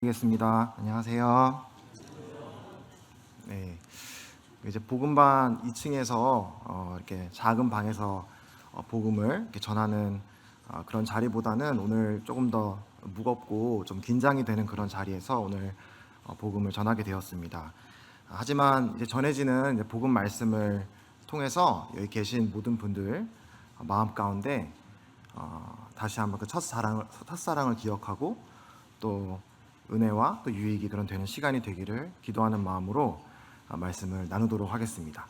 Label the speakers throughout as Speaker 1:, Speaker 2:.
Speaker 1: 겠습니다. 안녕하세요. 네, 이제 복음반 2층에서 이렇게 작은 방에서 복음을 이렇게 전하는 그런 자리보다는 오늘 조금 더 무겁고 좀 긴장이 되는 그런 자리에서 오늘 복음을 전하게 되었습니다. 하지만 이제 전해지는 이제 복음 말씀을 통해서 여기 계신 모든 분들 마음 가운데 다시 한번 그 첫사랑을 기억하고 또 은혜와 또 유익이 그런 되는 시간이 되기를 기도하는 마음으로 말씀을 나누도록 하겠습니다.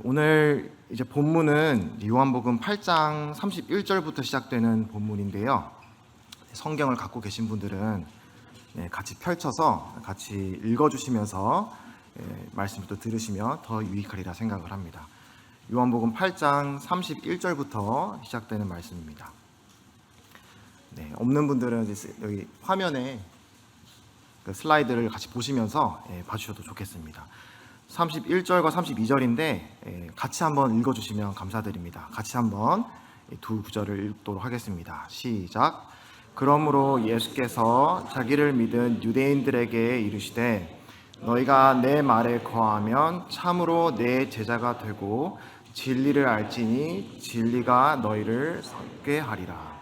Speaker 1: 오늘 이제 본문은 요한복음 8장 31절부터 시작되는 본문인데요. 성경을 갖고 계신 분들은 같이 펼쳐서 같이 읽어주시면서 말씀을 또 들으시면 더 유익하리라 생각을 합니다. 요한복음 8장 31절부터 시작되는 말씀입니다. 없는 분들은 여기 화면에 그 슬라이드를 같이 보시면서 봐주셔도 좋겠습니다. 31절과 32절인데 같이 한번 읽어주시면 감사드립니다. 같이 한번 두 구절을 읽도록 하겠습니다. 시작. 그러므로 예수께서 자기를 믿은 유대인들에게 이르시되 너희가 내 말에 거하면 참으로 내 제자가 되고 진리를 알지니 진리가 너희를 얻게 하리라.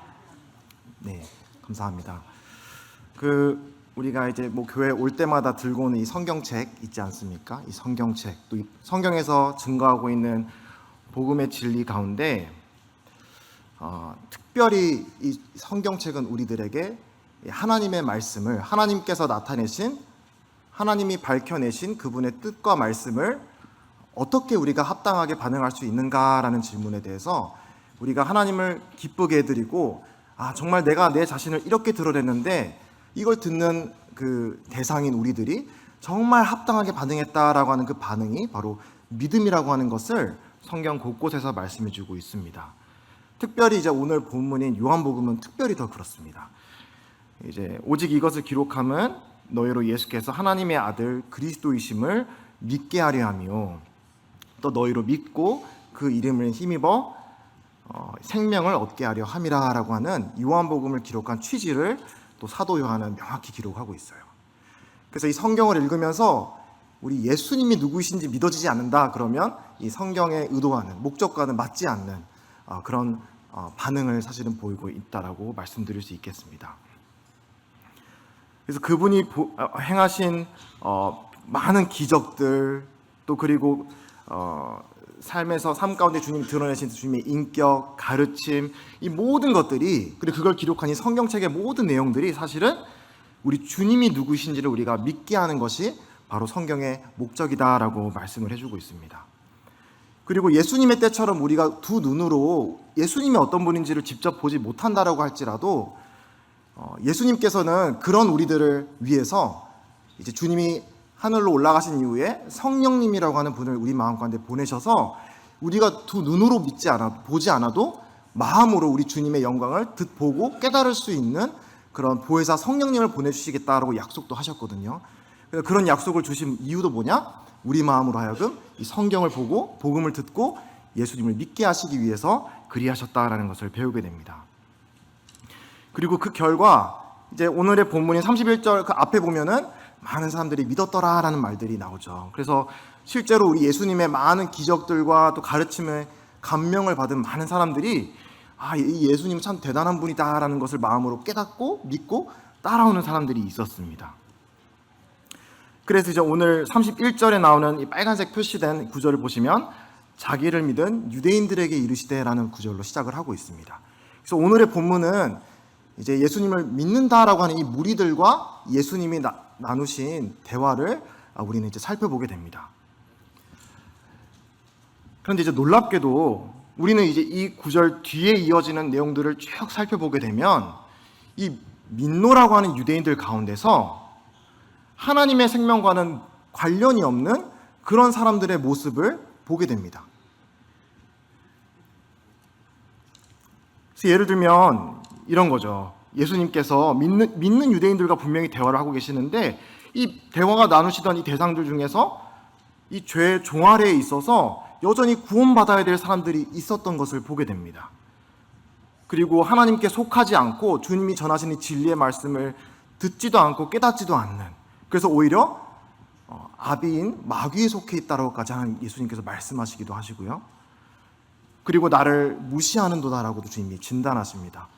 Speaker 1: 네, 감사합니다. 우리가 이제 교회 올 때마다 들고 오는 이 성경책 있지 않습니까? 이 성경책, 또 이 성경에서 증거하고 있는 복음의 진리 가운데 특별히 이 성경책은 우리들에게 하나님의 말씀을 하나님께서 나타내신 하나님이 밝혀내신 그분의 뜻과 말씀을 어떻게 우리가 합당하게 반응할 수 있는가라는 질문에 대해서 우리가 하나님을 기쁘게 해드리고 정말 내가 내 자신을 이렇게 드러냈는데 이걸 듣는 그 대상인 우리들이 정말 합당하게 반응했다라고 하는 그 반응이 바로 믿음이라고 하는 것을 성경 곳곳에서 말씀해 주고 있습니다. 특별히 이제 오늘 본문인 요한복음은 특별히 더 그렇습니다. 이제 오직 이것을 기록함은 너희로 예수께서 하나님의 아들 그리스도이심을 믿게 하려 하며 또 너희로 믿고 그 이름을 힘입어 생명을 얻게 하려 함이라라고 하는 요한복음을 기록한 취지를 또 사도 요한은 명확히 기록하고 있어요. 그래서 이 성경을 읽으면서 우리 예수님이 누구이신지 믿어지지 않는다 그러면 이 성경의 의도하는 목적과는 맞지 않는 그런 반응을 사실은 보이고 있다라고 말씀드릴 수 있겠습니다. 그래서 그분이 행하신 많은 기적들 또 그리고 삶에서 삶 가운데 주님이 드러내신 주님의 인격, 가르침, 이 모든 것들이 그리고 그걸 기록한 이 성경책의 모든 내용들이 사실은 우리 주님이 누구이신지를 우리가 믿게 하는 것이 바로 성경의 목적이다라고 말씀을 해주고 있습니다. 그리고 예수님의 때처럼 우리가 두 눈으로 예수님이 어떤 분인지를 직접 보지 못한다라고 할지라도 예수님께서는 그런 우리들을 위해서 이제 주님이 하늘로 올라가신 이후에 성령님이라고 하는 분을 우리 마음 가운데 보내셔서 우리가 두 눈으로 보지 않아도 마음으로 우리 주님의 영광을 보고 깨달을 수 있는 그런 보혜사 성령님을 보내주시겠다라고 약속도 하셨거든요. 그런 약속을 주신 이유도 뭐냐? 우리 마음으로 하여금 이 성경을 보고 복음을 듣고 예수님을 믿게 하시기 위해서 그리하셨다라는 것을 배우게 됩니다. 그리고 그 결과 이제 오늘의 본문인 31절 그 앞에 보면은 많은 사람들이 믿었더라라는 말들이 나오죠. 그래서 실제로 우리 예수님의 많은 기적들과 또 가르침에 감명을 받은 많은 사람들이 이 예수님 참 대단한 분이다라는 것을 마음으로 깨닫고 믿고 따라오는 사람들이 있었습니다. 그래서 이제 오늘 31절에 나오는 이 빨간색 표시된 구절을 보시면 자기를 믿은 유대인들에게 이르시되라는 구절로 시작을 하고 있습니다. 그래서 오늘의 본문은 이제 예수님을 믿는다라고 하는 이 무리들과 예수님이 나누신 대화를 우리는 이제 살펴보게 됩니다. 그런데 이제 놀랍게도 우리는 이제 이 구절 뒤에 이어지는 내용들을 쭉 살펴보게 되면 이 민노라고 하는 유대인들 가운데서 하나님의 생명과는 관련이 없는 그런 사람들의 모습을 보게 됩니다. 그래서 예를 들면 이런 거죠. 예수님께서 믿는 유대인들과 분명히 대화를 하고 계시는데 이 대화가 나누시던 이 대상들 중에서 이 죄의 종아래에 있어서 여전히 구원받아야 될 사람들이 있었던 것을 보게 됩니다. 그리고 하나님께 속하지 않고 주님이 전하시는 진리의 말씀을 듣지도 않고 깨닫지도 않는, 그래서 오히려 아비인 마귀에 속해 있다라고까지 하는 예수님께서 말씀하시기도 하시고요. 그리고 나를 무시하는도다라고도 주님이 진단하십니다.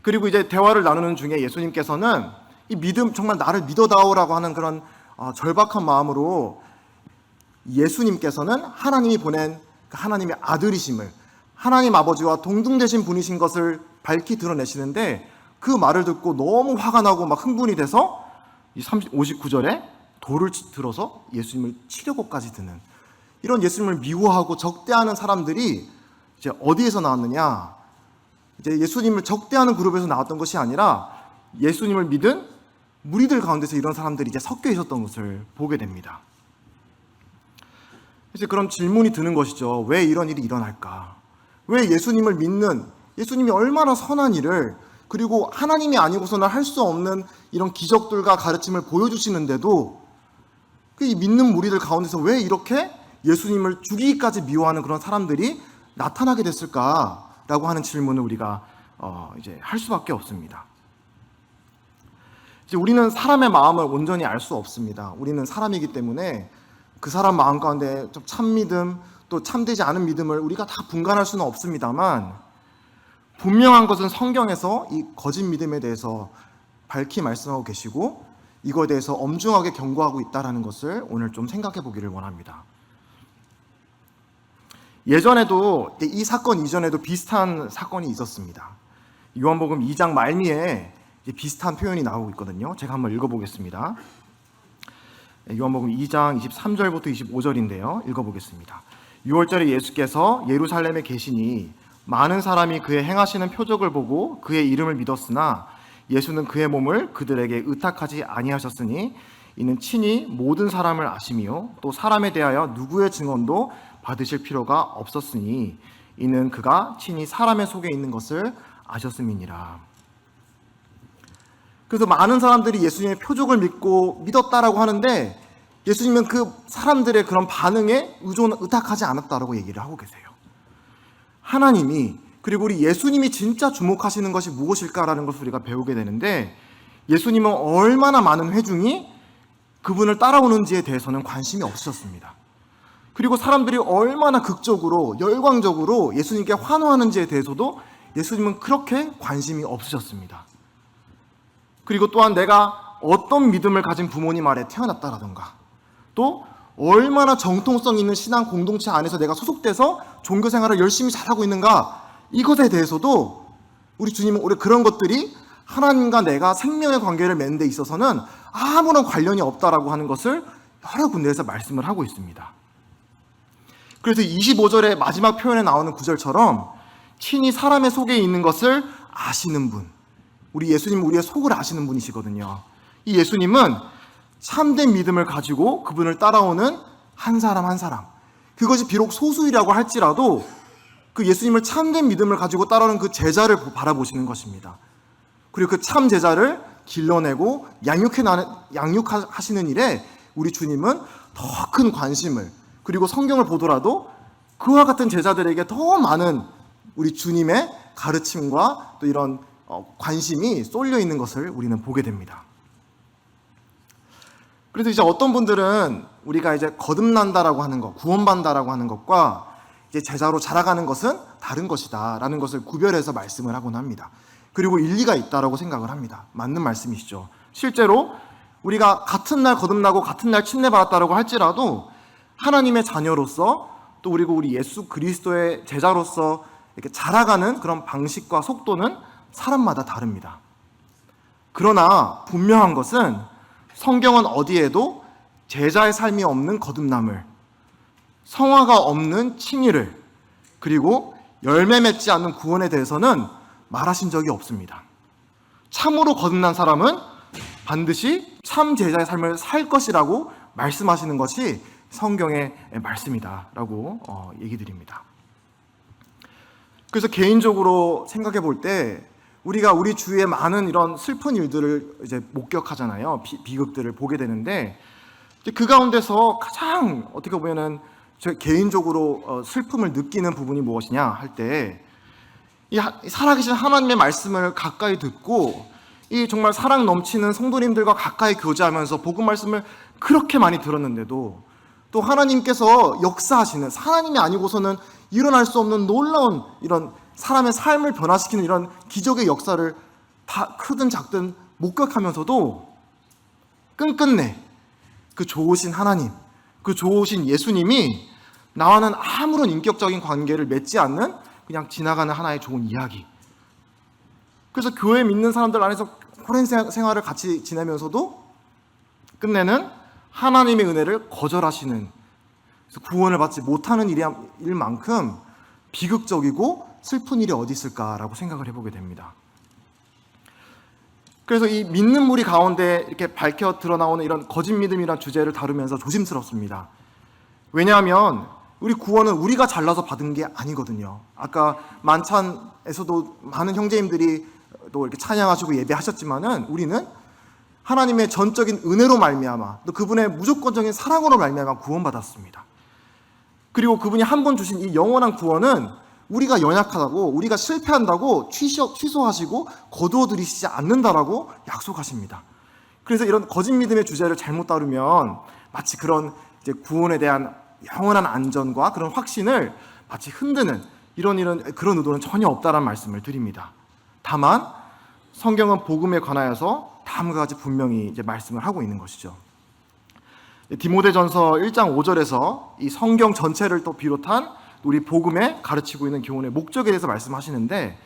Speaker 1: 그리고 이제 대화를 나누는 중에 예수님께서는 이 믿음, 정말 나를 믿어다오라고 하는 그런 절박한 마음으로 예수님께서는 하나님이 보낸 하나님의 아들이심을, 하나님 아버지와 동등되신 분이신 것을 밝히 드러내시는데, 그 말을 듣고 너무 화가 나고 막 흥분이 돼서 59절에 돌을 들어서 예수님을 치려고까지 드는, 이런 예수님을 미워하고 적대하는 사람들이 이제 어디에서 나왔느냐? 이제 예수님을 적대하는 그룹에서 나왔던 것이 아니라 예수님을 믿은 무리들 가운데서 이런 사람들이 이제 섞여 있었던 것을 보게 됩니다. 이제 그런 질문이 드는 것이죠. 왜 이런 일이 일어날까? 왜 예수님을 믿는, 예수님이 얼마나 선한 일을, 그리고 하나님이 아니고서는 할 수 없는 이런 기적들과 가르침을 보여주시는데도 그 믿는 무리들 가운데서 왜 이렇게 예수님을 죽이기까지 미워하는 그런 사람들이 나타나게 됐을까라고 하는 질문을 우리가 이제 할 수밖에 없습니다. 이제 우리는 사람의 마음을 온전히 알 수 없습니다. 우리는 사람이기 때문에 그 사람 마음 가운데 좀 참 믿음, 또 참되지 않은 믿음을 우리가 다 분간할 수는 없습니다만, 분명한 것은 성경에서 이 거짓 믿음에 대해서 밝히 말씀하고 계시고 이거에 대해서 엄중하게 경고하고 있다는 것을 오늘 좀 생각해 보기를 원합니다. 예전에도, 이 사건 이전에도 비슷한 사건이 있었습니다. 요한복음 2장 말미에 비슷한 표현이 나오고 있거든요. 제가 한번 읽어보겠습니다. 요한복음 2장 23절부터 25절인데요. 읽어보겠습니다. 6월절에 예수께서 예루살렘에 계시니 많은 사람이 그의 행하시는 표적을 보고 그의 이름을 믿었으나 예수는 그의 몸을 그들에게 의탁하지 아니하셨으니 이는 친히 모든 사람을 아심이요 또 사람에 대하여 누구의 증언도 받으실 필요가 없었으니 이는 그가 친히 사람의 속에 있는 것을 아셨음이니라. 그래서 많은 사람들이 예수님의 표적을 믿고 믿었다라고 하는데 예수님은 그 사람들의 그런 반응에 의탁하지 않았다라고 얘기를 하고 계세요. 하나님이, 그리고 우리 예수님이 진짜 주목하시는 것이 무엇일까라는 것을 우리가 배우게 되는데, 예수님은 얼마나 많은 회중이 그분을 따라오는지에 대해서는 관심이 없으셨습니다. 그리고 사람들이 얼마나 극적으로 열광적으로 예수님께 환호하는지에 대해서도 예수님은 그렇게 관심이 없으셨습니다. 그리고 또한 내가 어떤 믿음을 가진 부모님 아래 태어났다라던가, 또 얼마나 정통성 있는 신앙 공동체 안에서 내가 소속돼서 종교 생활을 열심히 잘하고 있는가, 이것에 대해서도 우리 주님은 오히려 그런 것들이 하나님과 내가 생명의 관계를 맺는 데 있어서는 아무런 관련이 없다라고 하는 것을 여러 군데에서 말씀을 하고 있습니다. 그래서 25절의 마지막 표현에 나오는 구절처럼 친히 사람의 속에 있는 것을 아시는 분, 우리 예수님은 우리의 속을 아시는 분이시거든요. 이 예수님은 참된 믿음을 가지고 그분을 따라오는 한 사람 한 사람, 그것이 비록 소수이라고 할지라도 그 예수님을 참된 믿음을 가지고 따라오는 그 제자를 바라보시는 것입니다. 그리고 그 참 제자를 길러내고 양육하시는 일에 우리 주님은 더 큰 관심을, 그리고 성경을 보더라도 그와 같은 제자들에게 더 많은 우리 주님의 가르침과 또 이런 관심이 쏠려 있는 것을 우리는 보게 됩니다. 그래서 이제 어떤 분들은 우리가 이제 거듭난다라고 하는 것, 구원받는다라고 하는 것과 이제 제자로 자라가는 것은 다른 것이다라는 것을 구별해서 말씀을 하곤 합니다. 그리고 일리가 있다라고 생각을 합니다. 맞는 말씀이시죠. 실제로 우리가 같은 날 거듭나고 같은 날 침례받았다라고 할지라도 하나님의 자녀로서 또 그리고 우리 예수 그리스도의 제자로서 이렇게 자라가는 그런 방식과 속도는 사람마다 다릅니다. 그러나 분명한 것은 성경은 어디에도 제자의 삶이 없는 거듭남을, 성화가 없는 칭의를, 그리고 열매 맺지 않는 구원에 대해서는 말하신 적이 없습니다. 참으로 거듭난 사람은 반드시 참 제자의 삶을 살 것이라고 말씀하시는 것이 성경의 말씀이다라고 얘기 드립니다. 그래서 개인적으로 생각해 볼 때 우리가 우리 주위에 많은 이런 슬픈 일들을 이제 목격하잖아요. 비극들을 보게 되는데 그 가운데서 가장 어떻게 보면은 저 개인적으로 슬픔을 느끼는 부분이 무엇이냐 할 때 이 살아계신 하나님의 말씀을 가까이 듣고 이 정말 사랑 넘치는 성도님들과 가까이 교제하면서 복음 말씀을 그렇게 많이 들었는데도 또 하나님께서 역사하시는, 하나님이 아니고서는 일어날 수 없는 놀라운 이런 사람의 삶을 변화시키는 이런 기적의 역사를 다 크든 작든 목격하면서도 끝끝내 그 좋으신 하나님, 그 좋으신 예수님이 나와는 아무런 인격적인 관계를 맺지 않는 그냥 지나가는 하나의 좋은 이야기. 그래서 교회 믿는 사람들 안에서 오랜 생활을 같이 지내면서도 끝내는 하나님의 은혜를 거절하시는, 구원을 받지 못하는 일만큼 비극적이고 슬픈 일이 어디 있을까라고 생각을 해보게 됩니다. 그래서 이 믿는 무리 가운데 이렇게 밝혀 드러나오는 이런 거짓 믿음이라는 주제를 다루면서 조심스럽습니다. 왜냐하면 우리 구원은 우리가 잘나서 받은 게 아니거든요. 아까 만찬에서도 많은 형제님들이 또 이렇게 찬양하시고 예배하셨지만은 우리는 하나님의 전적인 은혜로 말미암아, 또 그분의 무조건적인 사랑으로 말미암아 구원받았습니다. 그리고 그분이 한 번 주신 이 영원한 구원은 우리가 연약하다고, 우리가 실패한다고 취소하시고 거두어 들이시지 않는다라고 약속하십니다. 그래서 이런 거짓 믿음의 주제를 잘못 다루면 마치 그런 이제 구원에 대한 영원한 안전과 그런 확신을 마치 흔드는 그런 의도는 전혀 없다라는 말씀을 드립니다. 다만 성경은 복음에 관하여서 다음과 같이 분명히 이제 말씀을 하고 있는 것이죠. 디모데전서 1장 5절에서 이 성경 전체를 또 비롯한 우리 복음에 가르치고 있는 교훈의 목적에 대해서 말씀하시는데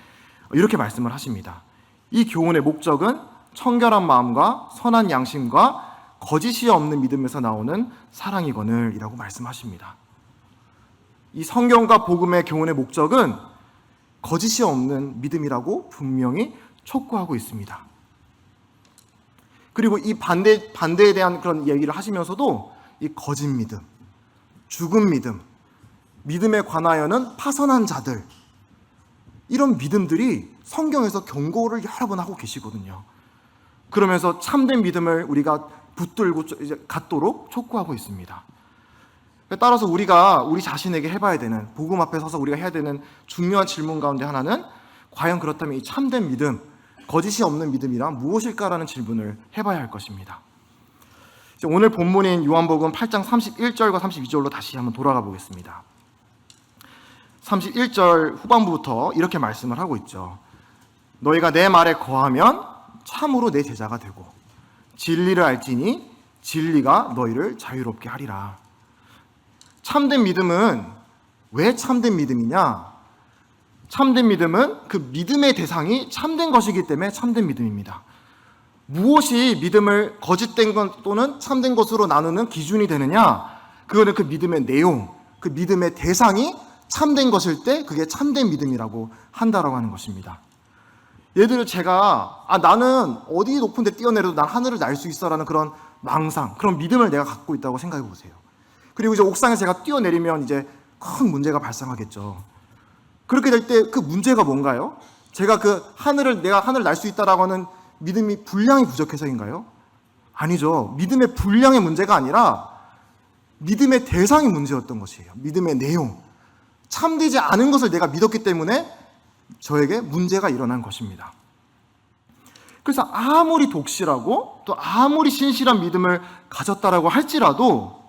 Speaker 1: 이렇게 말씀을 하십니다. 이 교훈의 목적은 청결한 마음과 선한 양심과 거짓이 없는 믿음에서 나오는 사랑이거늘 이라고 말씀하십니다. 이 성경과 복음의 교훈의 목적은 거짓이 없는 믿음이라고 분명히 촉구하고 있습니다. 그리고 이 반대에 대한 그런 얘기를 하시면서도 이 거짓 믿음, 죽은 믿음, 믿음에 관하여는 파선한 자들, 이런 믿음들이 성경에서 경고를 여러 번 하고 계시거든요. 그러면서 참된 믿음을 우리가 붙들고 이제 갖도록 촉구하고 있습니다. 따라서 우리가 우리 자신에게 해봐야 되는, 복음 앞에 서서 우리가 해야 되는 중요한 질문 가운데 하나는 과연 그렇다면 이 참된 믿음, 거짓이 없는 믿음이란 무엇일까라는 질문을 해봐야 할 것입니다. 오늘 본문인 요한복음 8장 31절과 32절로 다시 한번 돌아가 보겠습니다. 31절 후반부부터 이렇게 말씀을 하고 있죠. 너희가 내 말에 거하면 참으로 내 제자가 되고 진리를 알지니 진리가 너희를 자유롭게 하리라. 참된 믿음은 왜 참된 믿음이냐? 참된 믿음은 그 믿음의 대상이 참된 것이기 때문에 참된 믿음입니다. 무엇이 믿음을 거짓된 것 또는 참된 것으로 나누는 기준이 되느냐? 그거는 그 믿음의 내용, 그 믿음의 대상이 참된 것일 때 그게 참된 믿음이라고 한다라고 하는 것입니다. 예를 들어 제가 나는 어디 높은 데 뛰어내려도 난 하늘을 날 수 있어라는 그런 망상, 그런 믿음을 내가 갖고 있다고 생각해 보세요. 그리고 이제 옥상에 제가 뛰어내리면 이제 큰 문제가 발생하겠죠. 그렇게 될 때 그 문제가 뭔가요? 제가 내가 하늘을 날 수 있다라고 하는 믿음이 분량이 부족해서인가요? 아니죠. 믿음의 분량의 문제가 아니라 믿음의 대상이 문제였던 것이에요. 믿음의 내용. 참되지 않은 것을 내가 믿었기 때문에 저에게 문제가 일어난 것입니다. 그래서 아무리 독실하고 또 아무리 신실한 믿음을 가졌다라고 할지라도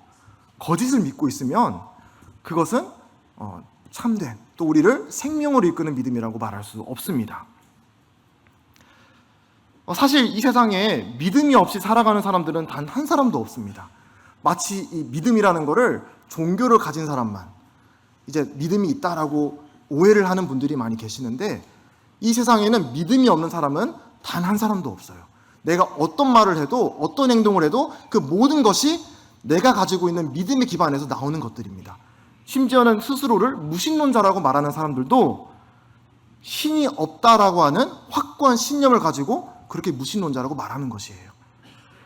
Speaker 1: 거짓을 믿고 있으면 그것은 참된, 또 우리를 생명으로 이끄는 믿음이라고 말할 수 없습니다. 사실 이 세상에 믿음이 없이 살아가는 사람들은 단 한 사람도 없습니다. 마치 이 믿음이라는 거를 종교를 가진 사람만 이제 믿음이 있다라고 오해를 하는 분들이 많이 계시는데, 이 세상에는 믿음이 없는 사람은 단 한 사람도 없어요. 내가 어떤 말을 해도 어떤 행동을 해도 그 모든 것이 내가 가지고 있는 믿음의 기반에서 나오는 것들입니다. 심지어는 스스로를 무신론자라고 말하는 사람들도 신이 없다라고 하는 확고한 신념을 가지고 그렇게 무신론자라고 말하는 것이에요.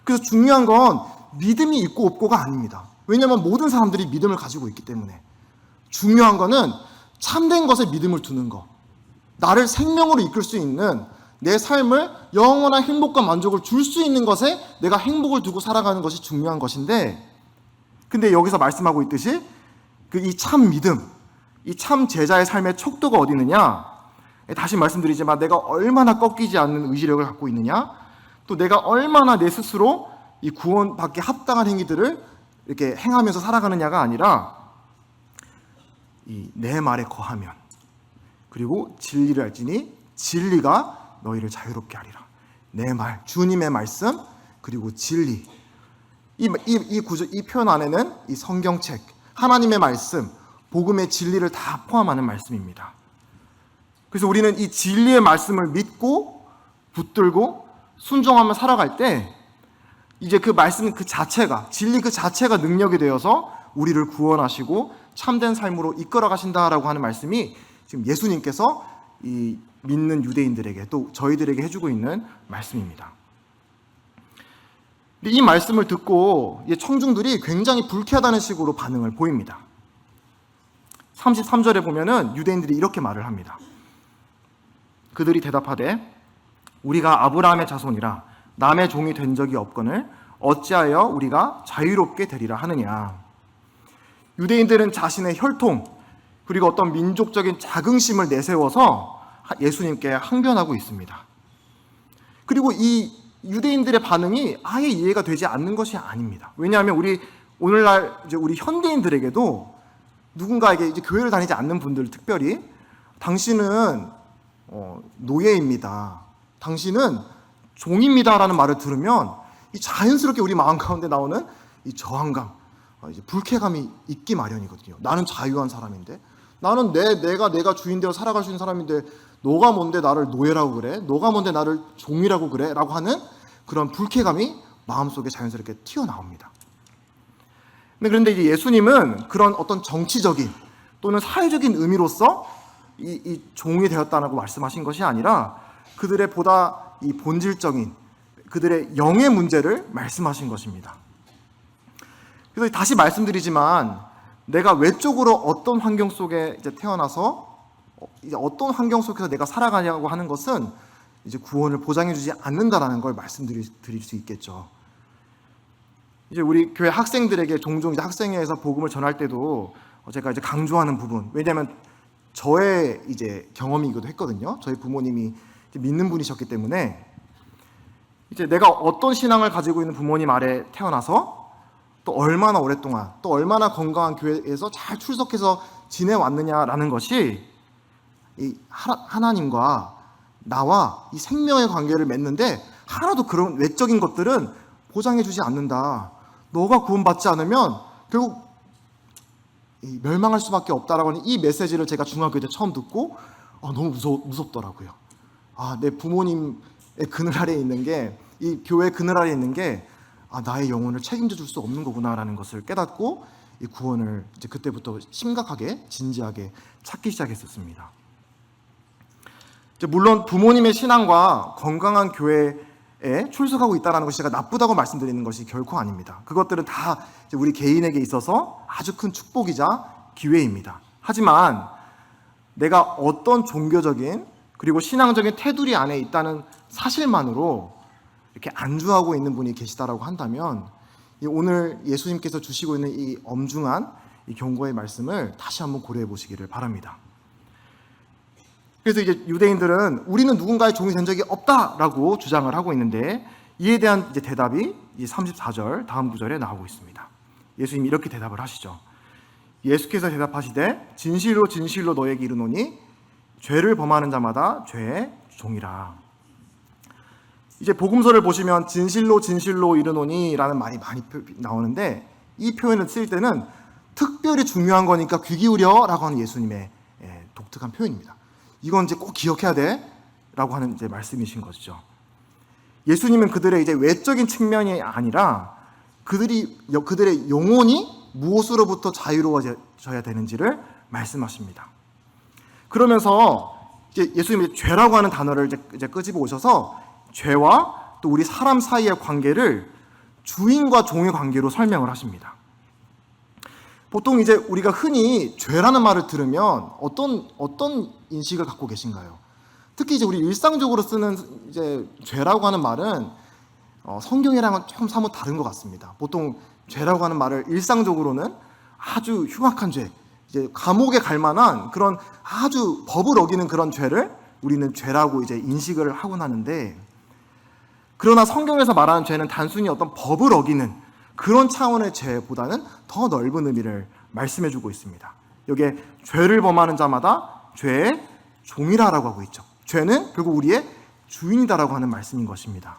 Speaker 1: 그래서 중요한 건 믿음이 있고 없고가 아닙니다. 왜냐하면 모든 사람들이 믿음을 가지고 있기 때문에. 중요한 거는 참된 것에 믿음을 두는 것, 나를 생명으로 이끌 수 있는, 내 삶을 영원한 행복과 만족을 줄 수 있는 것에 내가 행복을 두고 살아가는 것이 중요한 것인데, 근데 여기서 말씀하고 있듯이 이 참 믿음, 이 참 제자의 삶의 척도가 어디 있느냐? 다시 말씀드리지만 내가 얼마나 꺾이지 않는 의지력을 갖고 있느냐, 또 내가 얼마나 내 스스로 이 구원받기 합당한 행위들을 이렇게 행하면서 살아가느냐가 아니라 이 내 말에 거하면, 그리고 진리를 알지니 진리가 너희를 자유롭게 하리라. 내 말, 주님의 말씀, 그리고 진리. 이 구조, 이 표현 안에는 이 성경책, 하나님의 말씀, 복음의 진리를 다 포함하는 말씀입니다. 그래서 우리는 이 진리의 말씀을 믿고 붙들고 순종하며 살아갈 때 이제 그 말씀 그 자체가, 진리 그 자체가 능력이 되어서 우리를 구원하시고 참된 삶으로 이끌어 가신다라고 하는 말씀이 지금 예수님께서 이 믿는 유대인들에게 또 저희들에게 해주고 있는 말씀입니다. 이 말씀을 듣고 청중들이 굉장히 불쾌하다는 식으로 반응을 보입니다. 33절에 보면은 유대인들이 이렇게 말을 합니다. 그들이 대답하되 우리가 아브라함의 자손이라 남의 종이 된 적이 없거늘 어찌하여 우리가 자유롭게 되리라 하느냐. 유대인들은 자신의 혈통 그리고 어떤 민족적인 자긍심을 내세워서 예수님께 항변하고 있습니다. 그리고 이 유대인들의 반응이 아예 이해가 되지 않는 것이 아닙니다. 왜냐하면 우리 오늘날 이제 우리 현대인들에게도 누군가에게 이제 교회를 다니지 않는 분들 특별히 당신은 노예입니다, 당신은 종입니다라는 말을 들으면 이 자연스럽게 우리 마음 가운데 나오는 이 저항감, 이제 불쾌감이 있기 마련이거든요. 나는 자유한 사람인데, 나는 내가 주인되어 살아갈 수 있는 사람인데 너가 뭔데 나를 노예라고 그래? 너가 뭔데 나를 종이라고 그래? 라고 하는 그런 불쾌감이 마음속에 자연스럽게 튀어나옵니다. 그런데 이제 예수님은 그런 어떤 정치적인 또는 사회적인 의미로서 이 종이 되었다고 말씀하신 것이 아니라 그들의 보다 이 본질적인 그들의 영의 문제를 말씀하신 것입니다. 그래서 다시 말씀드리지만 내가 외적으로 어떤 환경 속에 이제 태어나서 이제 어떤 환경 속에서 내가 살아가냐고 하는 것은 이제 구원을 보장해주지 않는다라는 걸 말씀드릴 수 있겠죠. 이제 우리 교회 학생들에게 종종 이제 학생회에서 복음을 전할 때도 제가 이제 강조하는 부분, 왜냐하면 저의 이제 경험이기도 했거든요. 저희 부모님이 믿는 분이셨기 때문에 이제 내가 어떤 신앙을 가지고 있는 부모님 아래 태어나서 또 얼마나 오랫동안 또 얼마나 건강한 교회에서 잘 출석해서 지내왔느냐라는 것이 이 하나님과 나와 이 생명의 관계를 맺는데 하나도 그런 외적인 것들은 보장해주지 않는다. 너가 구원받지 않으면 결국 멸망할 수밖에 없다라고 하는 이 메시지를 제가 중학교 때 처음 듣고 너무 무섭더라고요. 내 부모님의 그늘 아래에 있는 게, 이 교회 그늘 아래에 있는 게 나의 영혼을 책임져 줄 수 없는 거구나라는 것을 깨닫고 이 구원을 이제 그때부터 심각하게 진지하게 찾기 시작했었습니다. 이제 물론 부모님의 신앙과 건강한 교회에 출석하고 있다는 것이 제가 나쁘다고 말씀드리는 것이 결코 아닙니다. 그것들은 다 우리 개인에게 있어서 아주 큰 축복이자 기회입니다. 하지만 내가 어떤 종교적인 그리고 신앙적인 테두리 안에 있다는 사실만으로 이렇게 안주하고 있는 분이 계시다라고 한다면 오늘 예수님께서 주시고 있는 이 엄중한 이 경고의 말씀을 다시 한번 고려해 보시기를 바랍니다. 그래서 이제 유대인들은 우리는 누군가의 종이 된 적이 없다라고 주장을 하고 있는데 이에 대한 이제 대답이 34절 다음 구절에 나오고 있습니다. 예수님이 이렇게 대답을 하시죠. 예수께서 대답하시되 진실로 진실로 너에게 이르노니 죄를 범하는 자마다 죄의 종이라. 이제 복음서를 보시면 진실로 진실로 이르노니 라는 말이 많이 나오는데 이 표현을 쓸 때는 특별히 중요한 거니까 귀 기울여 라고 하는 예수님의 독특한 표현입니다. 이건 이제 꼭 기억해야 돼 라고 하는 이제 말씀이신 것이죠. 예수님은 그들의 이제 외적인 측면이 아니라 그들의 영혼이 무엇으로부터 자유로워져야 되는지를 말씀하십니다. 그러면서 이제 예수님이 죄라고 하는 단어를 이제 끄집어 오셔서 죄와 또 우리 사람 사이의 관계를 주인과 종의 관계로 설명을 하십니다. 보통 이제 우리가 흔히 죄라는 말을 들으면 어떤 인식을 갖고 계신가요? 특히 이제 우리 일상적으로 쓰는 이제 죄라고 하는 말은 성경이랑은 좀 사뭇 다른 것 같습니다. 보통 죄라고 하는 말을 일상적으로는 아주 흉악한 죄, 이제 감옥에 갈 만한 그런 아주 법을 어기는 그런 죄를 우리는 죄라고 이제 인식을 하곤 하는데, 그러나 성경에서 말하는 죄는 단순히 어떤 법을 어기는 그런 차원의 죄보다는 더 넓은 의미를 말씀해주고 있습니다. 여기에 죄를 범하는 자마다 죄의 종이라고 하고 있죠. 죄는 결국 우리의 주인이다라고 하는 말씀인 것입니다.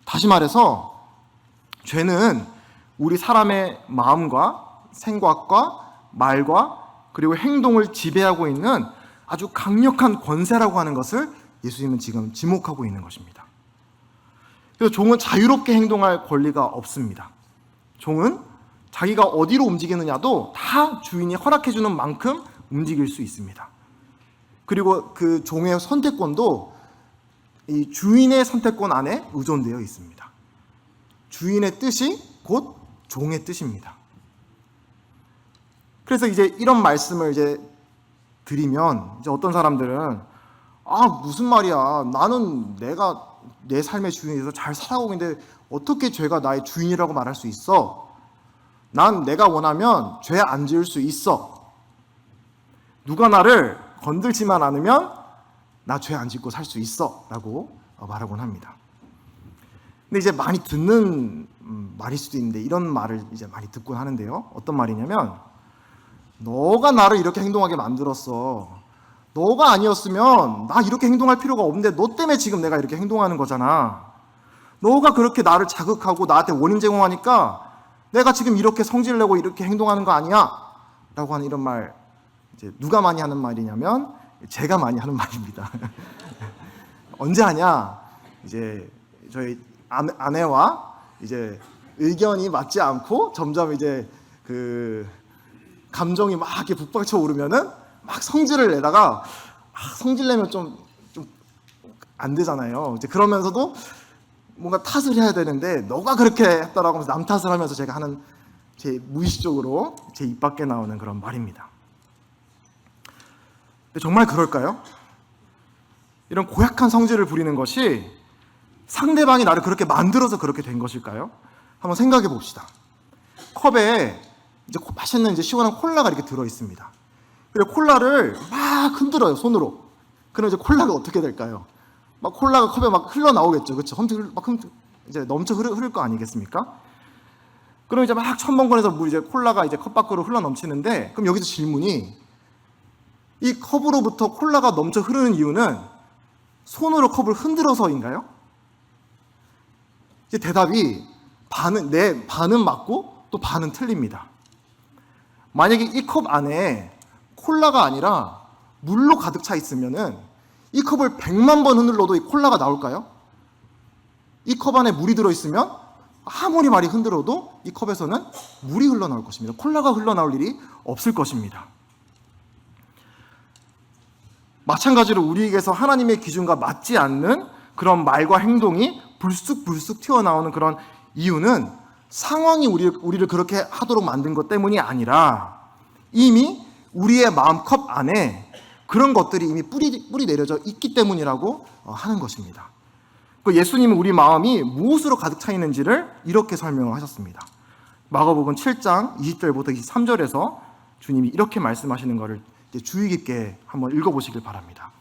Speaker 1: 다시 말해서 죄는 우리 사람의 마음과 생각과 말과 그리고 행동을 지배하고 있는 아주 강력한 권세라고 하는 것을 예수님은 지금 지목하고 있는 것입니다. 그래서 종은 자유롭게 행동할 권리가 없습니다. 종은 자기가 어디로 움직이느냐도 다 주인이 허락해주는 만큼 움직일 수 있습니다. 그리고 그 종의 선택권도 이 주인의 선택권 안에 의존되어 있습니다. 주인의 뜻이 곧 종의 뜻입니다. 그래서 이제 이런 말씀을 이제 드리면 이제 어떤 사람들은 무슨 말이야, 나는 내가 내 삶의 주인에서 잘 살아가고 있는데 어떻게 죄가 나의 주인이라고 말할 수 있어? 난 내가 원하면 죄 안 지을 수 있어. 누가 나를 건들지만 않으면 나 죄 안 짓고 살 수 있어 라고 말하곤 합니다. 근데 이제 많이 듣는 말일 수도 있는데 이런 말을 이제 많이 듣곤 하는데요. 어떤 말이냐면, 너가 나를 이렇게 행동하게 만들었어. 너가 아니었으면 나 이렇게 행동할 필요가 없는데 너 때문에 지금 내가 이렇게 행동하는 거잖아. 너가 그렇게 나를 자극하고 나한테 원인 제공하니까 내가 지금 이렇게 성질 내고 이렇게 행동하는 거 아니야? 라고 하는 이런 말, 이제 누가 많이 하는 말이냐면 제가 많이 하는 말입니다. 언제 하냐? 이제 저희 아내와 이제 의견이 맞지 않고 점점 이제 그 감정이 막 이렇게 북받쳐 오르면은 막 성질을 내다가 성질 내면 좀 안 되잖아요. 이제 그러면서도 뭔가 탓을 해야 되는데 너가 그렇게 했다라고 하면서 남 탓을 하면서 제가 하는, 제 무의식적으로 제 입 밖에 나오는 그런 말입니다. 근데 정말 그럴까요? 이런 고약한 성질을 부리는 것이 상대방이 나를 그렇게 만들어서 그렇게 된 것일까요? 한번 생각해 봅시다. 컵에 이제 맛있는 이제 시원한 콜라가 이렇게 들어 있습니다. 그리고 콜라를 막 흔들어요, 손으로. 그럼 이제 콜라가 어떻게 될까요? 막 콜라가 컵에 막 흘러나오겠죠. 그렇죠? 이제 넘쳐 흐를 거 아니겠습니까? 그럼 이제 막 첨벙거려서 이제 콜라가 이제 컵 밖으로 흘러 넘치는데, 그럼 여기서 질문이, 이 컵으로부터 콜라가 넘쳐 흐르는 이유는 손으로 컵을 흔들어서인가요? 이제 대답이 반은 맞고 또 반은 틀립니다. 만약에 이 컵 안에 콜라가 아니라 물로 가득 차 있으면은 이 컵을 100만 번 흔들어도 이 콜라가 나올까요? 이 컵 안에 물이 들어있으면 아무리 많이 흔들어도 이 컵에서는 물이 흘러나올 것입니다. 콜라가 흘러나올 일이 없을 것입니다. 마찬가지로 우리에게서 하나님의 기준과 맞지 않는 그런 말과 행동이 불쑥불쑥 튀어나오는 그런 이유는 상황이 우리를 그렇게 하도록 만든 것 때문이 아니라 이미 우리의 마음컵 안에 그런 것들이 이미 뿌리 내려져 있기 때문이라고 하는 것입니다. 예수님은 우리 마음이 무엇으로 가득 차 있는지를 이렇게 설명하셨습니다. 마가복음 7장 20절부터 23절에서 주님이 이렇게 말씀하시는 것을 주의 깊게 한번 읽어보시길 바랍니다.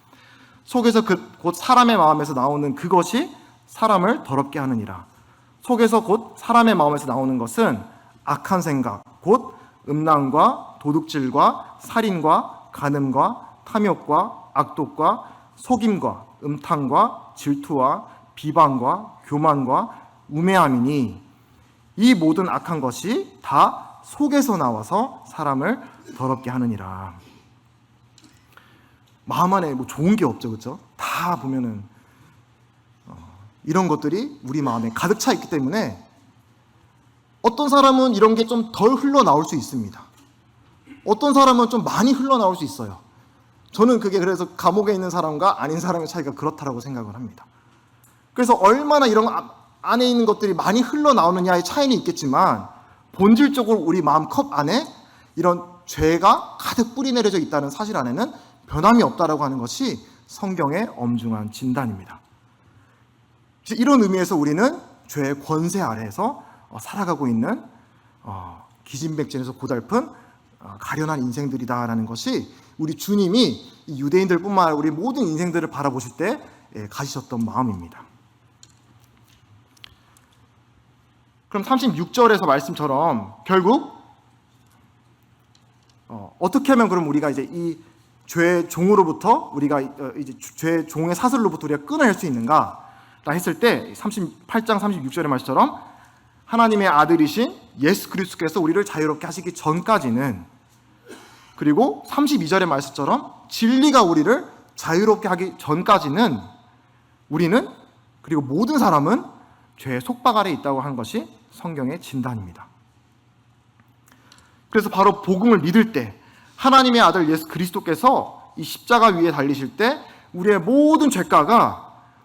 Speaker 1: 속에서 곧 사람의 마음에서 나오는 그것이 사람을 더럽게 하느니라. 속에서 곧 사람의 마음에서 나오는 것은 악한 생각, 곧 음란과 도둑질과 살인과 간음과 탐욕과 악독과 속임과 음탕과 질투와 비방과 교만과 우매함이니 이 모든 악한 것이 다 속에서 나와서 사람을 더럽게 하느니라. 마음 안에 뭐 좋은 게 없죠, 그렇죠? 다 보면은 이런 것들이 우리 마음에 가득 차 있기 때문에 어떤 사람은 이런 게 좀 덜 흘러나올 수 있습니다. 어떤 사람은 좀 많이 흘러나올 수 있어요. 저는 그게 그래서 감옥에 있는 사람과 아닌 사람의 차이가 그렇다라고 생각을 합니다. 그래서 얼마나 이런 안에 있는 것들이 많이 흘러나오느냐의 차이는 있겠지만 본질적으로 우리 마음 컵 안에 이런 죄가 가득 뿌리 내려져 있다는 사실 안에는 변함이 없다라고 하는 것이 성경의 엄중한 진단입니다. 이런 의미에서 우리는 죄의 권세 아래에서 살아가고 있는 기진백진에서 고달픈 가련한 인생들이다라는 것이 우리 주님이 이 유대인들뿐만 아니라 우리 모든 인생들을 바라보실 때 가지셨던 마음입니다. 그럼 36절에서 말씀처럼 결국 어떻게 하면 그럼 우리가 이제 이 죄의 종으로부터 우리가 이제 죄의 종의 사슬로부터 우리가 끊어낼 수 있는가? 라 했을 때 38장 36절의 말씀처럼 하나님의 아들이신 예수 그리스도께서 우리를 자유롭게 하시기 전까지는, 그리고 32절의 말씀처럼 진리가 우리를 자유롭게 하기 전까지는 우리는, 그리고 모든 사람은 죄의 속박 아래 있다고 하는 것이 성경의 진단입니다. 그래서 바로 복음을 믿을 때 하나님의 아들 예수 그리스도께서 이 십자가 위에 달리실 때 우리의 모든 죄가가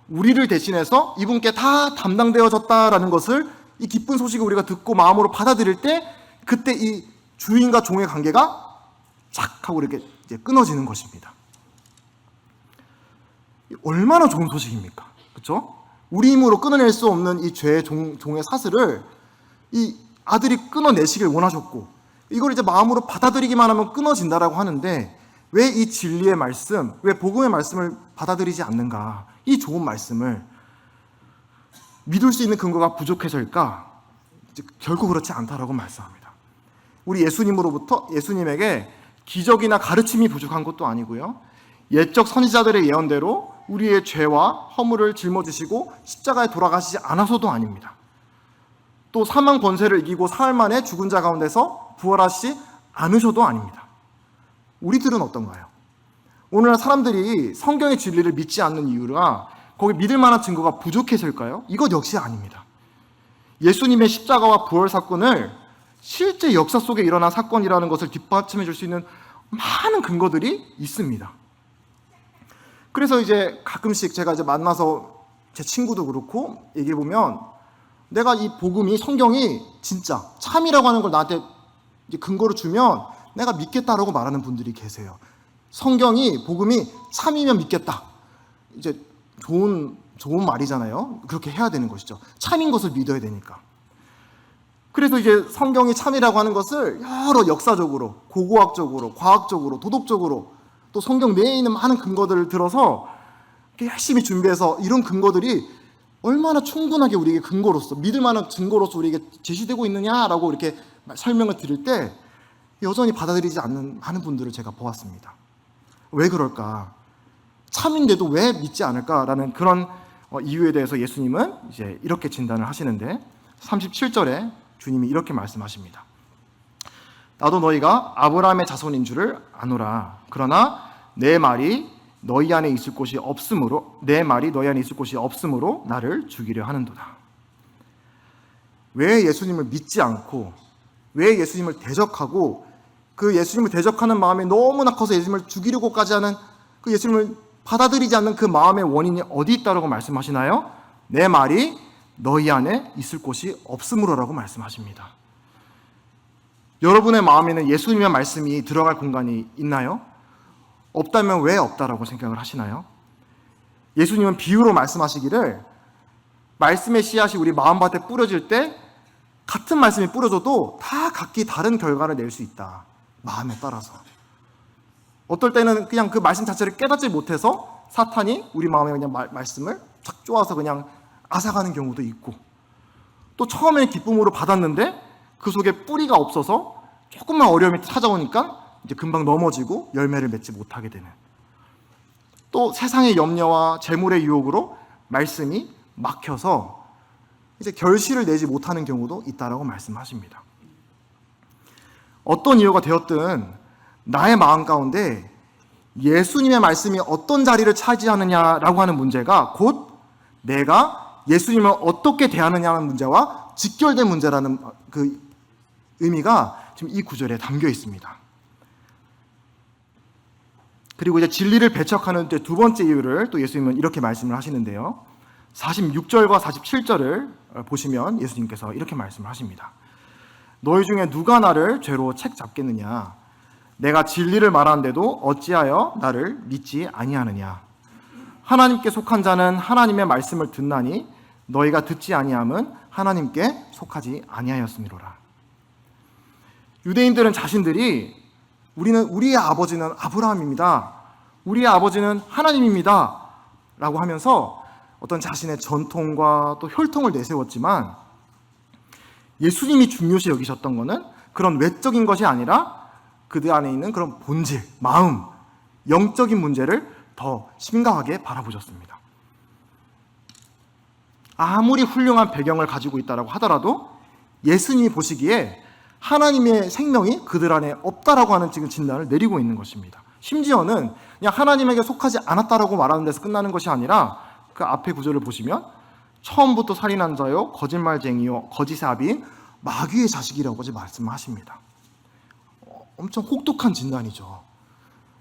Speaker 1: 우리를 대신해서 이분께 다 담당되어졌다라는 것을, 이 기쁜 소식을 우리가 듣고 마음으로 받아들일 때, 그때 이 주인과 종의 관계가 착 하고 이렇게 이제 끊어지는 것입니다. 얼마나 좋은 소식입니까? 그렇죠? 우리 힘으로 끊어낼 수 없는 이 죄의 종의 사슬을 이 아들이 끊어내시길 원하셨고, 이걸 이제 마음으로 받아들이기만 하면 끊어진다라고 하는데, 왜 이 진리의 말씀, 왜 복음의 말씀을 받아들이지 않는가? 이 좋은 말씀을 믿을 수 있는 근거가 부족해서일까? 결코 그렇지 않다라고 말씀합니다. 우리 예수님에게 기적이나 가르침이 부족한 것도 아니고요, 옛적 선지자들의 예언대로 우리의 죄와 허물을 짊어지시고 십자가에 돌아가시지 않아서도 아닙니다. 또 사망 권세를 이기고 사흘 만에 죽은 자 가운데서 부활하시지 않으셔도 아닙니다. 우리들은 어떤가요? 오늘날 사람들이 성경의 진리를 믿지 않는 이유가 거기 믿을 만한 증거가 부족해서일까요? 이것 역시 아닙니다. 예수님의 십자가와 부활 사건을 실제 역사 속에 일어난 사건이라는 것을 뒷받침해 줄 수 있는 많은 근거들이 있습니다. 그래서 이제 가끔씩 제가 이제 만나서 제 친구도 그렇고 얘기해 보면, 내가 이 복음이, 성경이 진짜 참이라고 하는 걸 나한테 이제 근거로 주면 내가 믿겠다라고 말하는 분들이 계세요. 성경이, 복음이 참이면 믿겠다. 이제 좋은 말이잖아요. 그렇게 해야 되는 것이죠. 참인 것을 믿어야 되니까. 그래서 이제 성경이 참이라고 하는 것을 여러 역사적으로, 고고학적으로, 과학적으로, 도덕적으로, 또 성경 내에 있는 많은 근거들을 들어서 열심히 준비해서, 이런 근거들이 얼마나 충분하게 우리에게 근거로서, 믿을 만한 증거로서 우리에게 제시되고 있느냐라고 이렇게 설명을 드릴 때 여전히 받아들이지 않는 많은 분들을 제가 보았습니다. 왜 그럴까? 참인데도 왜 믿지 않을까라는 그런 이유에 대해서 예수님은 이제 이렇게 진단을 하시는데, 37절에 주님이 이렇게 말씀하십니다. 나도 너희가 아브라함의 자손인 줄을 아노라. 그러나 내 말이 너희 안에 있을 곳이 없으므로 나를 죽이려 하는도다. 왜 예수님을 믿지 않고, 왜 예수님을 대적하고, 그 예수님을 대적하는 마음이 너무나 커서 예수님을 죽이려고까지 하는, 그 예수님을 받아들이지 않는 그 마음의 원인이 어디 있다고 말씀하시나요? 내 말이 너희 안에 있을 곳이 없으므로라고 말씀하십니다. 여러분의 마음에는 예수님의 말씀이 들어갈 공간이 있나요? 없다면 왜 없다라고 생각을 하시나요? 예수님은 비유로 말씀하시기를, 말씀의 씨앗이 우리 마음밭에 뿌려질 때 같은 말씀이 뿌려져도 다 각기 다른 결과를 낼 수 있다. 마음에 따라서. 어떨 때는 그냥 그 말씀 자체를 깨닫지 못해서 사탄이 우리 마음에 그냥 말씀을 착 쪼아서 그냥 앗아가는 경우도 있고, 또 처음에는 기쁨으로 받았는데 그 속에 뿌리가 없어서 조금만 어려움이 찾아오니까 이제 금방 넘어지고 열매를 맺지 못하게 되는, 또 세상의 염려와 재물의 유혹으로 말씀이 막혀서 이제 결실을 내지 못하는 경우도 있다라고 말씀하십니다. 어떤 이유가 되었든 나의 마음 가운데 예수님의 말씀이 어떤 자리를 차지하느냐라고 하는 문제가 곧 내가 예수님을 어떻게 대하느냐는 문제와 직결된 문제라는 그 의미가 지금 이 구절에 담겨 있습니다. 그리고 이제 진리를 배척하는 두 번째 이유를 또 예수님은 이렇게 말씀을 하시는데요. 46절과 47절을 보시면 예수님께서 이렇게 말씀을 하십니다. 너희 중에 누가 나를 죄로 책 잡겠느냐? 내가 진리를 말하는데도 어찌하여 나를 믿지 아니하느냐? 하나님께 속한 자는 하나님의 말씀을 듣나니 너희가 듣지 아니함은 하나님께 속하지 아니하였음이로라. 유대인들은 자신들이 우리의 아버지는 아브라함입니다. 우리의 아버지는 하나님입니다. 라고 하면서 어떤 자신의 전통과 또 혈통을 내세웠지만, 예수님이 중요시 여기셨던 것은 그런 외적인 것이 아니라 그들 안에 있는 그런 본질, 마음, 영적인 문제를 더 심각하게 바라보셨습니다. 아무리 훌륭한 배경을 가지고 있다고 하더라도 예수님이 보시기에 하나님의 생명이 그들 안에 없다라고 하는 지금 진단을 내리고 있는 것입니다. 심지어는 그냥 하나님에게 속하지 않았다라고 말하는 데서 끝나는 것이 아니라 그 앞에 구절을 보시면 처음부터 살인한 자요, 거짓말쟁이요, 거짓의 아비인 마귀의 자식이라고 말씀하십니다. 엄청 혹독한 진단이죠.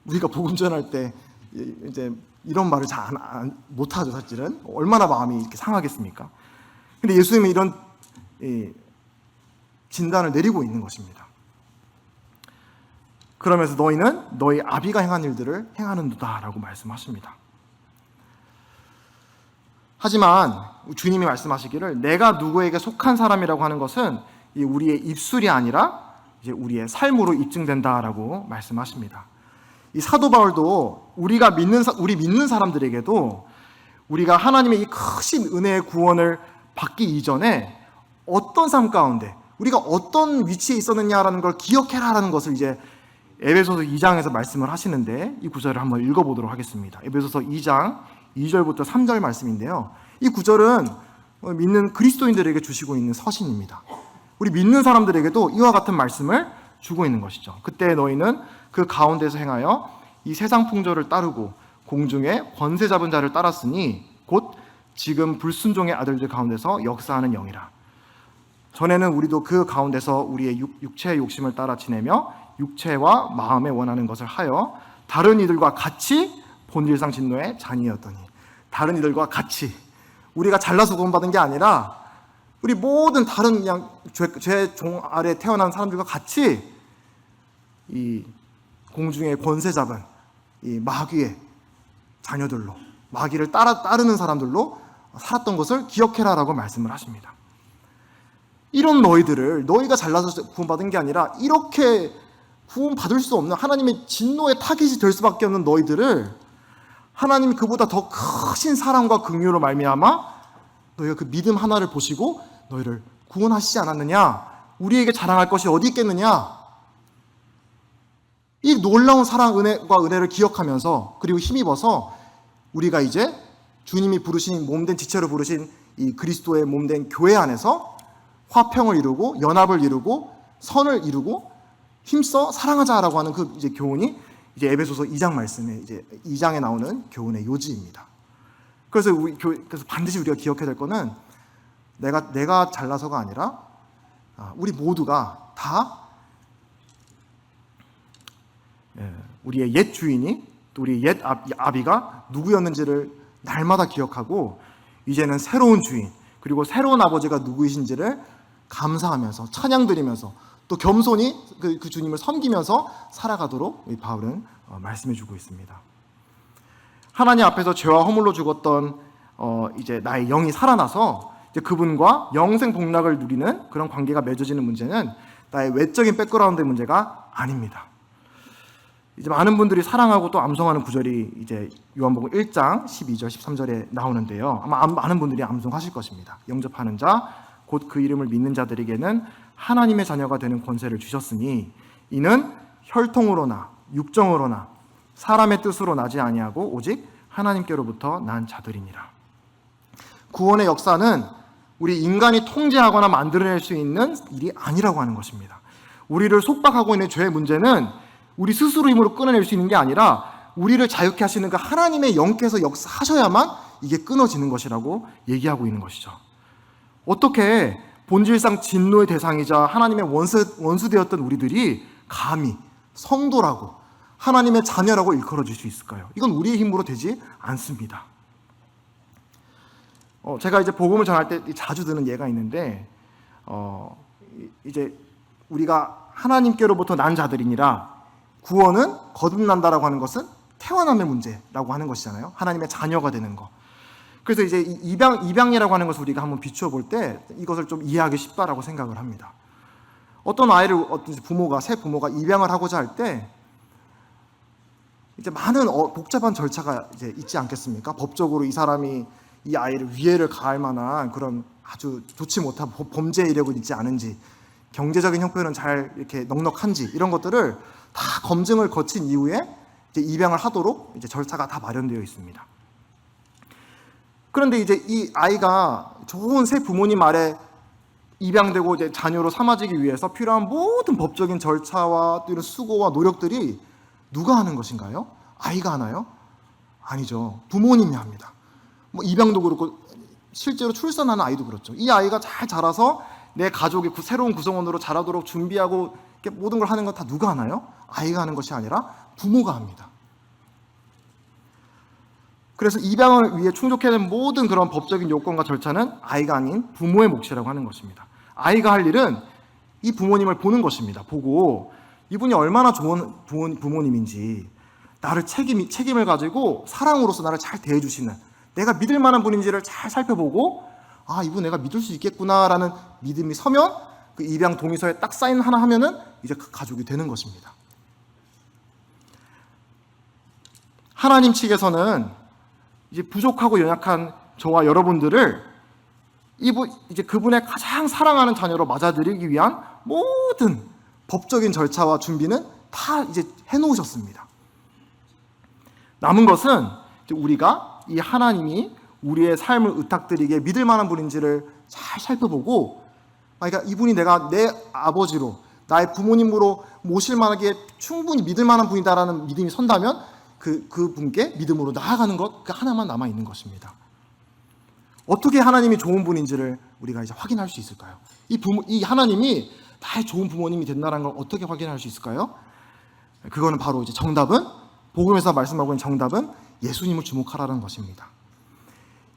Speaker 1: 우리가 복음 전할 때 이제 이런 말을 잘 못하죠, 사실은. 얼마나 마음이 이렇게 상하겠습니까? 근데 예수님이 이런 진단을 내리고 있는 것입니다. 그러면서 너희는 너희 아비가 행한 일들을 행하는도다 라고 말씀하십니다. 하지만 주님이 말씀하시기를 내가 누구에게 속한 사람이라고 하는 것은 우리의 입술이 아니라 이제 우리의 삶으로 입증된다라고 말씀하십니다. 이 사도 바울도 우리 믿는 사람들에게도 우리가 하나님의 이 크신 은혜의 구원을 받기 이전에 어떤 삶 가운데 우리가 어떤 위치에 있었느냐라는 걸 기억해라라는 것을 이제 에베소서 2장에서 말씀을 하시는데, 이 구절을 한번 읽어보도록 하겠습니다. 에베소서 2장 2절부터 3절 말씀인데요, 이 구절은 믿는 그리스도인들에게 주시고 있는 서신입니다. 우리 믿는 사람들에게도 이와 같은 말씀을 주고 있는 것이죠. 그때 너희는 그 가운데서 행하여 이 세상 풍조를 따르고 공중에 권세 잡은 자를 따랐으니 곧 지금 불순종의 아들들 가운데서 역사하는 영이라. 전에는 우리도 그 가운데서 우리의 육체의 욕심을 따라 지내며 육체와 마음에 원하는 것을 하여 다른 이들과 같이 본질상 진노의 자녀였더니, 다른 이들과 같이, 우리가 잘나서 구원받은 게 아니라 우리 모든 다른 그냥 죄 종 아래 태어난 사람들과 같이 이 공중의 권세 잡은 이 마귀의 자녀들로, 마귀를 따르는 사람들로 살았던 것을 기억해라라고 말씀을 하십니다. 이런 너희가 잘나서 구원받은 게 아니라 이렇게 구원받을 수 없는 하나님의 진노의 타깃이 될 수밖에 없는 너희들을 하나님이 그보다 더 크신 사랑과 긍휼로 말미암아 너희가 그 믿음 하나를 보시고 너희를 구원하시지 않았느냐? 우리에게 자랑할 것이 어디 있겠느냐? 이 놀라운 사랑, 은혜와 은혜를 기억하면서 그리고 힘입어서 우리가 이제 주님이 부르신 몸된 지체로 부르신 이 그리스도의 몸된 교회 안에서 화평을 이루고 연합을 이루고 선을 이루고 힘써 사랑하자라고 하는 그 이제 교훈이 이제 에베소서 2장 말씀에 이제 2장에 나오는 교훈의 요지입니다. 그래서 반드시 우리가 기억해야 될 거는 내가 잘나서가 아니라 우리 모두가 다 우리의 옛 주인이 또 우리 옛 아비가 누구였는지를 날마다 기억하고 이제는 새로운 주인 그리고 새로운 아버지가 누구이신지를 감사하면서 찬양드리면서 또 겸손히 그 주님을 섬기면서 살아가도록 바울은 말씀해주고 있습니다. 하나님 앞에서 죄와 허물로 죽었던 이제 나의 영이 살아나서 이제 그분과 영생 복락을 누리는 그런 관계가 맺어지는 문제는 나의 외적인 백그라운드의 문제가 아닙니다. 이제 많은 분들이 사랑하고 또 암송하는 구절이 이제 요한복음 1장 12절 13절에 나오는데요. 아마 많은 분들이 암송하실 것입니다. 영접하는 자 곧 그 이름을 믿는 자들에게는 하나님의 자녀가 되는 권세를 주셨으니 이는 혈통으로나 육정으로나 사람의 뜻으로 나지 아니하고 오직 하나님께로부터 난 자들이니라. 구원의 역사는 우리 인간이 통제하거나 만들어낼 수 있는 일이 아니라고 하는 것입니다. 우리를 속박하고 있는 죄의 문제는 우리 스스로 힘으로 끊어낼 수 있는 게 아니라 우리를 자유케 하시는 그 하나님의 영께서 역사하셔야만 이게 끊어지는 것이라고 얘기하고 있는 것이죠. 어떻게 본질상 진노의 대상이자 하나님의 원수되었던 우리들이 감히 성도라고 하나님의 자녀라고 일컬어질 수 있을까요? 이건 우리의 힘으로 되지 않습니다. 제가 이제 복음을 전할 때 자주 드는 예가 있는데 이제 우리가 하나님께로부터 난 자들이니라 구원은 거듭난다라고 하는 것은 태어남의 문제라고 하는 것이잖아요. 하나님의 자녀가 되는 거. 그래서 이제 입양이라고 하는 것을 우리가 한번 비추어 볼 때 이것을 좀 이해하기 쉽다라고 생각을 합니다. 어떤 아이를 새 부모가 입양을 하고자 할 때 이제 많은 복잡한 절차가 이제 있지 않겠습니까? 법적으로 이 사람이 이 아이를 위해를 가할 만한 그런 아주 좋지 못한 범죄 이력은 있지 않은지, 경제적인 형편은 잘 이렇게 넉넉한지, 이런 것들을 다 검증을 거친 이후에 이제 입양을 하도록 이제 절차가 다 마련되어 있습니다. 그런데 이제 이 아이가 좋은 새 부모님 아래 입양되고 이제 자녀로 삼아지기 위해서 필요한 모든 법적인 절차와 또 이런 수고와 노력들이 누가 하는 것인가요? 아이가 하나요? 아니죠. 부모님이 합니다. 뭐 입양도 그렇고 실제로 출산하는 아이도 그렇죠. 이 아이가 잘 자라서 내 가족의 새로운 구성원으로 자라도록 준비하고 모든 걸 하는 건 다 누가 하나요? 아이가 하는 것이 아니라 부모가 합니다. 그래서 입양을 위해 충족해야 되는 모든 그런 법적인 요건과 절차는 아이가 아닌 부모의 몫이라고 하는 것입니다. 아이가 할 일은 이 부모님을 보는 것입니다. 보고 이분이 얼마나 좋은 부모님인지, 나를 책임을 가지고 사랑으로서 나를 잘 대해주시는, 내가 믿을 만한 분인지를 잘 살펴보고, 아, 이분 내가 믿을 수 있겠구나라는 믿음이 서면 그 입양 동의서에 딱 사인 하나 하면은 이제 그 가족이 되는 것입니다. 하나님 측에서는 이제 부족하고 연약한 저와 여러분들을 이제 그분의 가장 사랑하는 자녀로 맞아들이기 위한 모든 법적인 절차와 준비는 다 이제 해놓으셨습니다. 남은 것은 이제 우리가 이 하나님이 우리의 삶을 의탁드리게 믿을 만한 분인지를 잘 살펴보고, 그러니까 이분이 내가 내 아버지로, 나의 부모님으로 모실 만하게 충분히 믿을 만한 분이다라는 믿음이 선다면 그 분께 믿음으로 나아가는 것, 그 하나만 남아 있는 것입니다. 어떻게 하나님이 좋은 분인지를 우리가 이제 확인할 수 있을까요? 이 하나님이 나의 좋은 부모님이 된다는 걸 어떻게 확인할 수 있을까요? 그거는 바로 이제 정답은, 복음에서 말씀하고 있는 정답은 예수님을 주목하라는 것입니다.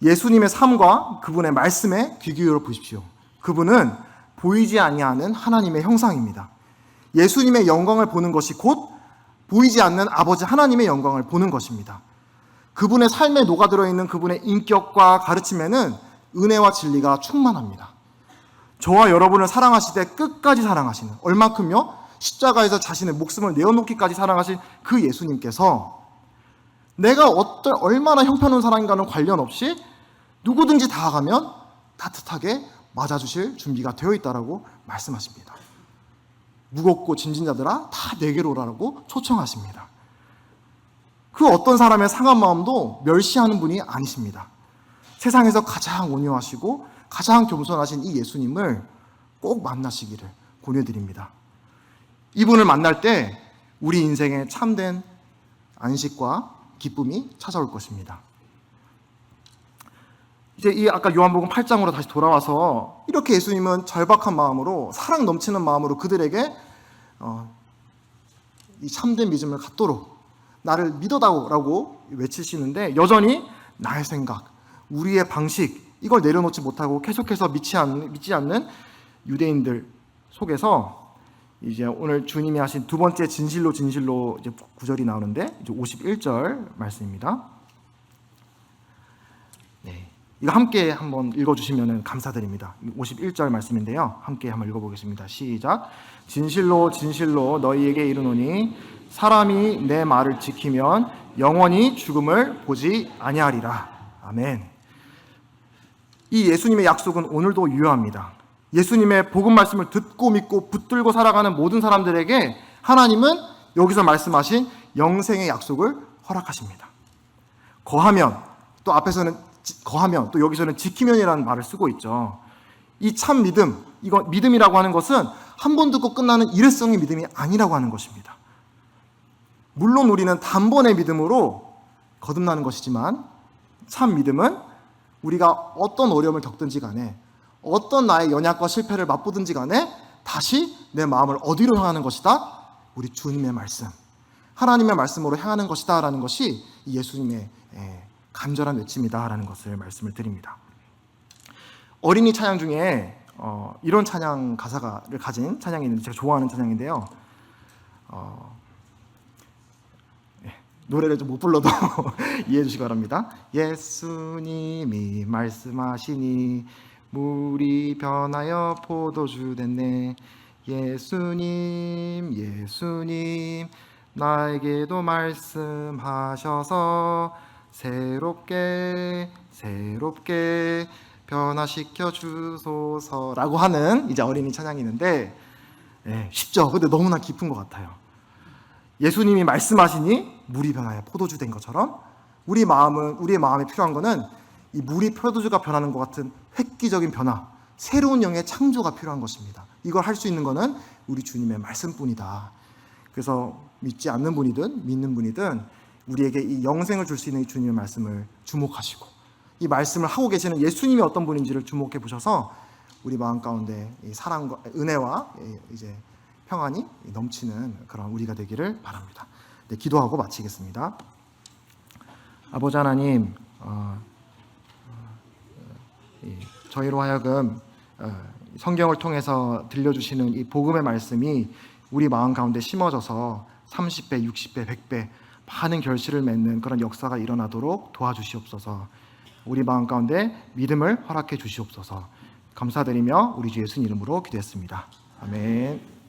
Speaker 1: 예수님의 삶과 그분의 말씀에 귀 기울여 보십시오. 그분은 보이지 아니하는 하나님의 형상입니다. 예수님의 영광을 보는 것이 곧 보이지 않는 아버지 하나님의 영광을 보는 것입니다. 그분의 삶에 녹아들어 있는 그분의 인격과 가르침에는 은혜와 진리가 충만합니다. 저와 여러분을 사랑하시되 끝까지 사랑하시는, 얼만큼요? 십자가에서 자신의 목숨을 내어놓기까지 사랑하신 그 예수님께서 내가 얼마나 형편없는 사람인가는 관련 없이 누구든지 다가가면 따뜻하게 맞아주실 준비가 되어 있다라고 말씀하십니다. 무겁고 짐진 자들아 다 내게로 오라고 초청하십니다. 그 어떤 사람의 상한 마음도 멸시하는 분이 아니십니다. 세상에서 가장 온유하시고 가장 겸손하신 이 예수님을 꼭 만나시기를 권유드립니다. 이분을 만날 때 우리 인생에 참된 안식과 기쁨이 찾아올 것입니다. 이제 이 아까 요한복음 8장으로 다시 돌아와서 이렇게 예수님은 절박한 마음으로, 사랑 넘치는 마음으로 그들에게 이 참된 믿음을 갖도록 나를 믿어다오라고 외치시는데, 여전히 나의 생각, 우리의 방식, 이걸 내려놓지 못하고 계속해서 믿지 않는 유대인들 속에서 이제 오늘 주님이 하신 두 번째 진실로 이제 구절이 나오는데, 이제 51절 말씀입니다. 네, 이거 함께 한번 읽어주시면 감사드립니다. 51절 말씀인데요, 함께 한번 읽어보겠습니다. 시작. 진실로 진실로 너희에게 이르노니 사람이 내 말을 지키면 영원히 죽음을 보지 아니하리라. 아멘. 이 예수님의 약속은 오늘도 유효합니다. 예수님의 복음 말씀을 듣고 믿고 붙들고 살아가는 모든 사람들에게 하나님은 여기서 말씀하신 영생의 약속을 허락하십니다. 거하면, 또 앞에서는 거하면, 또 여기서는 지키면이라는 말을 쓰고 있죠. 이 참 믿음, 이거 믿음이라고 하는 것은 한 번 듣고 끝나는 일회성의 믿음이 아니라고 하는 것입니다. 물론 우리는 단번의 믿음으로 거듭나는 것이지만, 참 믿음은 우리가 어떤 어려움을 겪든지 간에, 어떤 나의 연약과 실패를 맛보든지 간에 다시 내 마음을 어디로 향하는 것이다? 우리 주님의 말씀, 하나님의 말씀으로 향하는 것이다 라는 것이 예수님의 간절한 외침이다 라는 것을 말씀을 드립니다. 어린이 찬양 중에 이런 찬양 가사를 가진 찬양이 있는데, 제가 좋아하는 찬양인데요, 노래를 좀 못 불러도 이해해 주시기 바랍니다. 예수님이 말씀하시니 물이 변하여 포도주 됐네. 예수님 나에게도 말씀하셔서 새롭게 변화시켜 주소서라고 하는 이제 어린이 찬양이 있는데, 쉽죠? 근데 너무나 깊은 것 같아요. 예수님이 말씀하시니 물이 변하여 포도주 된 것처럼 우리의 마음에 필요한 거는 이 물이 포도주가 변하는 것 같은 획기적인 변화, 새로운 영의 창조가 필요한 것입니다. 이걸 할 수 있는 거는 우리 주님의 말씀뿐이다. 그래서 믿지 않는 분이든 믿는 분이든 우리에게 이 영생을 줄 수 있는 이 주님의 말씀을 주목하시고, 이 말씀을 하고 계시는 예수님이 어떤 분인지를 주목해 보셔서 우리 마음 가운데 이 사랑과 은혜와 이제 평안이 넘치는 그런 우리가 되기를 바랍니다. 네, 기도하고 마치겠습니다. 아버지 하나님, 저희로 하여금 성경을 통해서 들려주시는 이 복음의 말씀이 우리 마음 가운데 심어져서 30배, 60배, 100배 많은 결실을 맺는 그런 역사가 일어나도록 도와주시옵소서. 우리 마음 가운데 믿음을 허락해 주시옵소서. 감사드리며 우리 주 예수 이름으로 기도했습니다. 아멘.